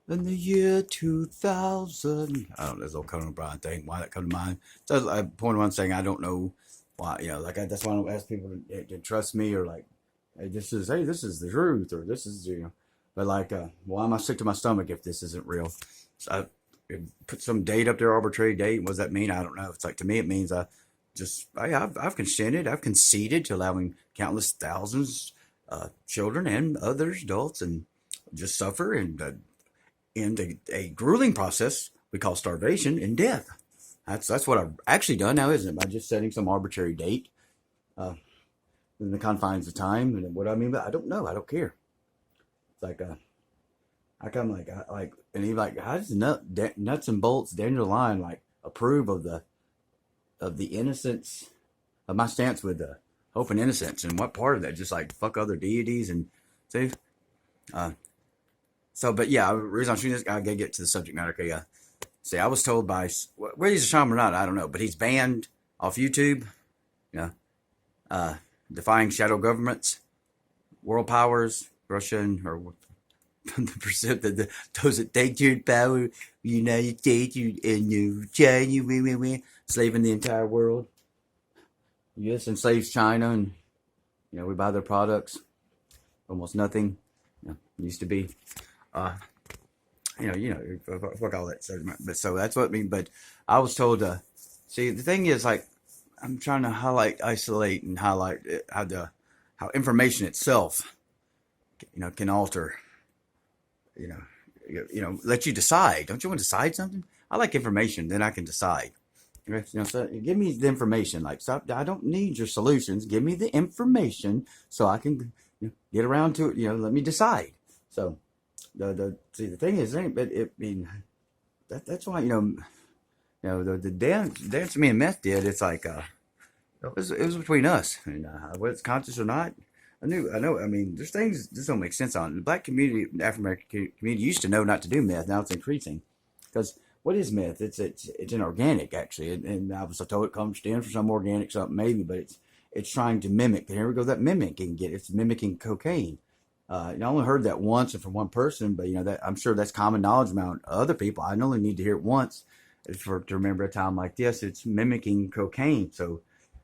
In the year 2000. I don't know, this old Conan O'Brien thing. Why that come to mind? So I point one saying I don't know why. That's why I don't ask people to trust me or like, hey, this is the truth or this is But like, why am I sick to my stomach if this isn't real? So I put some date up there, arbitrary date. What does that mean? I don't know. It's like to me, it means I've consented, I've conceded to allowing countless thousands, children and others, adults, and just suffer and end a grueling process we call starvation and death. That's what I've actually done now, isn't it? By just setting some arbitrary date uh, in the confines of time. And what I mean, but I don't know. I don't care. It's like I come like, and he's like, how does nuts and bolts Daniel Line like approve of the innocence of my stance with hope and innocence, and what part of that just like fuck other deities and see. Uh, but yeah, the reason I'm shooting this, I gotta get to the subject matter. Okay, see, I was told by whether he's a shaman or not, I don't know, but he's banned off YouTube. Yeah, uh, defying shadow governments, world powers, Russian or the percent that those that take your power, United States and China, enslaving the entire world. U.S. enslaves China, and we buy their products. Almost nothing. Used to be. Uh, fuck all that. But so that's what I mean. But I was told. See, the thing is, like, I'm trying to isolate, and highlight how information itself, can alter. Let you decide. Don't you want to decide something? I like information, then I can decide. So give me the information. Like, stop. I don't need your solutions. Give me the information so I can get around to it. Let me decide. So the thing is, that's why the dance me and Meth did. It's like it was between us, and whether it's conscious or not. I know. I mean, there's things just don't make sense on it. The black community, the African American community used to know not to do meth. Now it's increasing because what is meth? It's inorganic actually, and I was told it comes in for some organic something maybe, but it's trying to mimic. Here we go, that mimicking. It's mimicking cocaine. I only heard that once and from one person, but that I'm sure that's common knowledge among other people. I only need to hear it once to remember a time like this. It's mimicking cocaine, so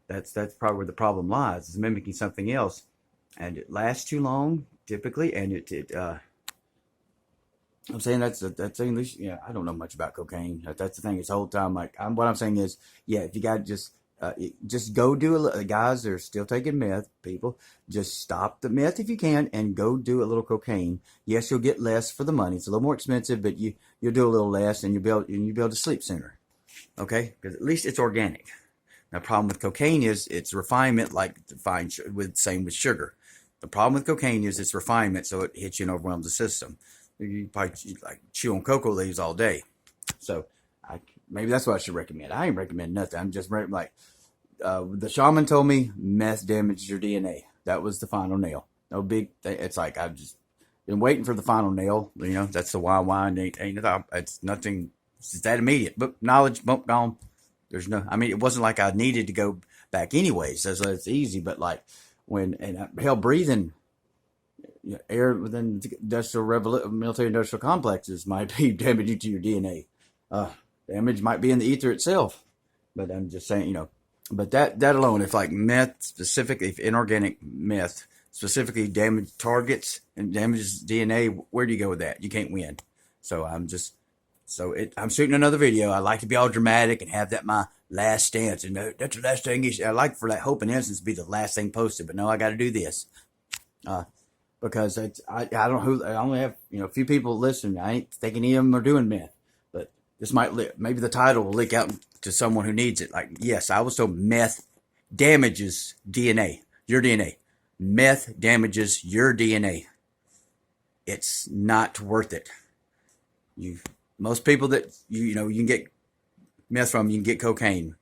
that's probably where the problem lies. It's mimicking something else, and it lasts too long typically, and I'm saying that's English. Yeah, I don't know much about cocaine. That's the thing. This whole time, like, what I'm saying is, yeah, if you got just go do guys that are still taking meth, people, just stop the meth if you can and go do a little cocaine. Yes, you'll get less for the money. It's a little more expensive, but you'll do a little less and you'll be able to sleep sooner. Okay, because at least it's organic. Now, the problem with cocaine is its refinement, like same with sugar. The problem with cocaine is its refinement, so it hits you and overwhelms the system. You probably like chew on cocoa leaves all day. So maybe that's what I should recommend. I ain't recommend nothing. I'm just like the shaman told me meth damages your DNA. That was the final nail. No big thing. It's like I've just been waiting for the final nail. That's the why ain't it's nothing. It's just that immediate. But knowledge, bump gone. There's no. I mean, it wasn't like I needed to go back anyways. So it's easy. But like hell, breathing air within military industrial complexes might be damaging to your DNA. Damage might be in the ether itself, but I'm just saying, but that alone, if like meth specifically, if inorganic meth specifically targets and damages DNA, where do you go with that? You can't win. So I'm shooting another video. I like to be all dramatic and have that my last stance, and that's the last thing. I like for that hope and innocence to be the last thing posted, but no, I got to do this. Because I don't know who, I only have a few people listening. I ain't thinking any of them are doing meth, but this might maybe the title will leak out to someone who needs it. Like, yes, I was told meth damages DNA, your DNA. Meth damages your DNA. It's not worth it. Most people that you can get meth from, you can get cocaine.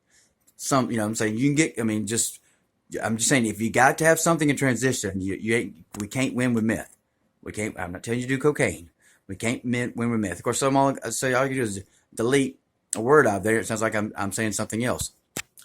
Some, I'm saying you can get. I'm just saying, if you got to have something in transition, we can't win with meth. We can't. I'm not telling you to do cocaine. We can't win with meth. Of course, all you do is delete a word out there. It sounds like I'm saying something else.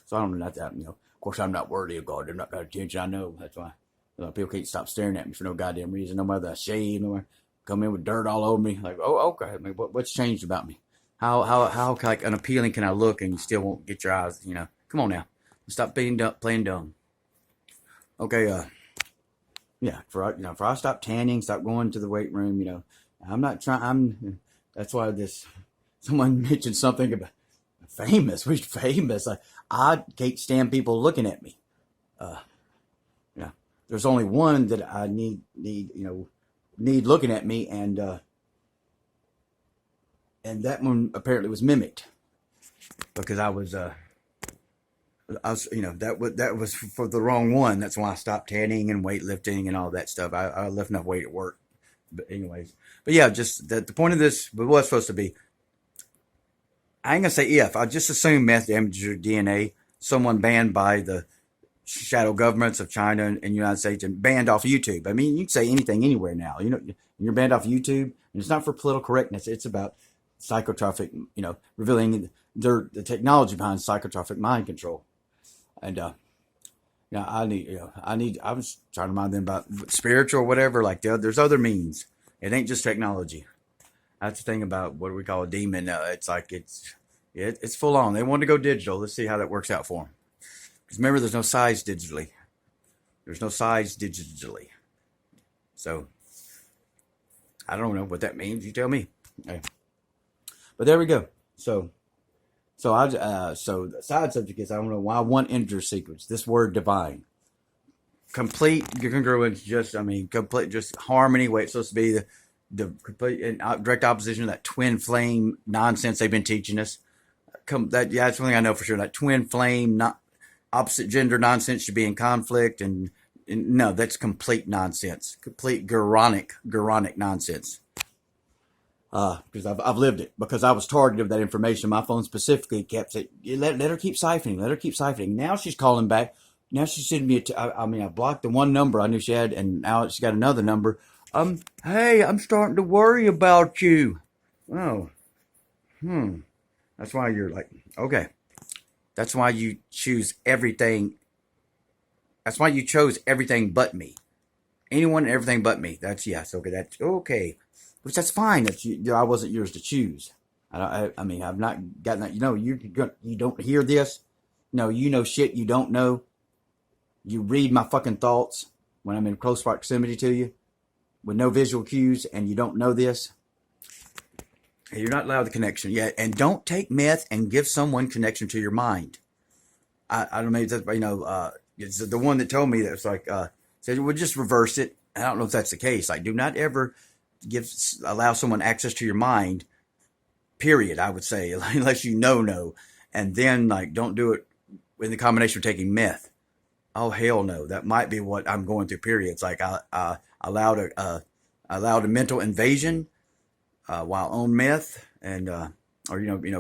So I don't know that. Of course, I'm not worthy of God. They're not got attention. I know that's why people can't stop staring at me for no goddamn reason. No matter the shade, no matter. come in with dirt all over me. Like, oh, okay. I mean, what's changed about me? How like unappealing can I look and you still won't get your eyes? Come on now, stop being dumb, playing dumb. Okay, yeah. For I stop tanning, stop going to the weight room. I'm not trying. That's why someone mentioned something about famous. We're famous. I can't stand people looking at me. Yeah, there's only one that I need looking at me, and that one apparently was mimicked because I was that was for the wrong one. That's why I stopped tanning and weightlifting and all that stuff. I lift enough weight at work, but anyways. But yeah, just the point of this was supposed to be. I ain't gonna say if. I just assume meth damages DNA. Someone banned by the shadow governments of China and the United States and banned off YouTube. I mean, you can say anything anywhere now. You're banned off YouTube, and it's not for political correctness. It's about psychotropic. Revealing the technology behind psychotropic mind control. And I was trying to remind them about spiritual or whatever. Like there's other means. It ain't just technology. That's the thing about what we call a demon. It's like it's full on. They want to go digital. Let's see how that works out for them. Because remember, there's no size digitally. There's no size digitally. So I don't know what that means. You tell me. Okay. But there we go. So the side subject is I don't know why one enter sequence. This word divine, complete congruence. Just harmony. Way it's supposed to be the complete and direct opposition to that twin flame nonsense they've been teaching us. That's one thing I know for sure. That twin flame, not opposite gender nonsense should be in conflict, and no, that's complete nonsense. Complete Quranic nonsense. Because I've lived it. Because I was targeted of that information. My phone specifically kept saying, let her keep siphoning. Let her keep siphoning. Now she's calling back. Now she's sending me I blocked the one number I knew she had, and now she's got another number. Hey, I'm starting to worry about you. Oh. That's why you're like, okay. That's why you choose everything. That's why you chose everything but me. Anyone and everything but me. That's yes. Okay. That's okay. Which that's fine. I wasn't yours to choose. I mean, I've not gotten that. You don't hear this. No, you know shit you don't know. You read my fucking thoughts when I'm in close proximity to you with no visual cues, and you don't know this. You're not allowed the connection. Yeah, and don't take meth and give someone connection to your mind. I don't know. It's the one that told me that it's like said we'll just reverse it. I don't know if that's the case. Like, do not ever allow someone access to your mind. Period. I would say unless you know, and then like don't do it in the combination of taking meth. Oh hell no! That might be what I'm going through. Period. It's like I allowed a mental invasion while on meth, and with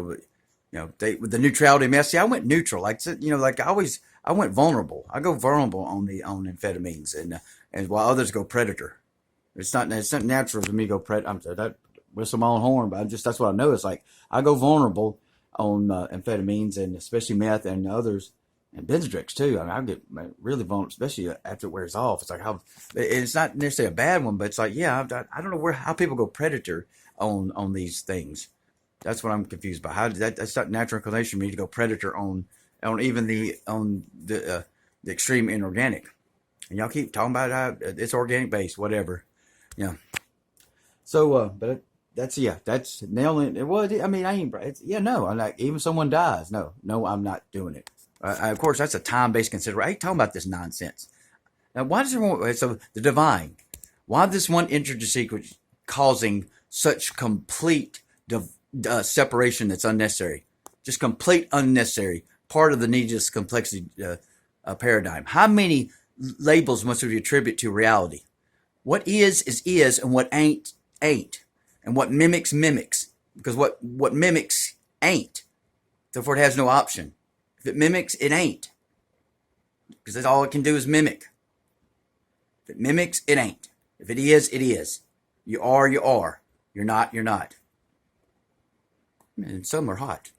the neutrality meth. See, I went neutral. Like I went vulnerable. I go vulnerable on amphetamines, and while others go predator. It's not natural for me to go predator. I'm sorry, that whistle my own horn, but that's what I know. It's like I go vulnerable on amphetamines and especially meth and others. And Benzodrix too. I mean, I get really vulnerable, especially after it wears off. It's like it's not necessarily a bad one, but it's like, yeah, I don't know how people go predator on these things. That's what I'm confused by. That's not natural inclination for me to go predator on even the extreme inorganic. And y'all keep talking about how it's organic based, whatever. Yeah. So, but that's nailing it. Well, I mean, I ain't. No. I'm like, even someone dies. No, I'm not doing it. Of course, that's a time-based consideration. I ain't talking about this nonsense. Now, why does everyone... So, the divine. Why this one sequence causing such complete separation that's unnecessary? Just complete unnecessary. Part of the needless complexity paradigm. How many labels must we attribute to reality? What is, and what ain't. And what mimics. Because what mimics ain't. Therefore, it has no option. If it mimics, it ain't. Because that's all it can do is mimic. If it mimics, it ain't. If it is, it is. You are, you are. You're not, you're not. And some are hot.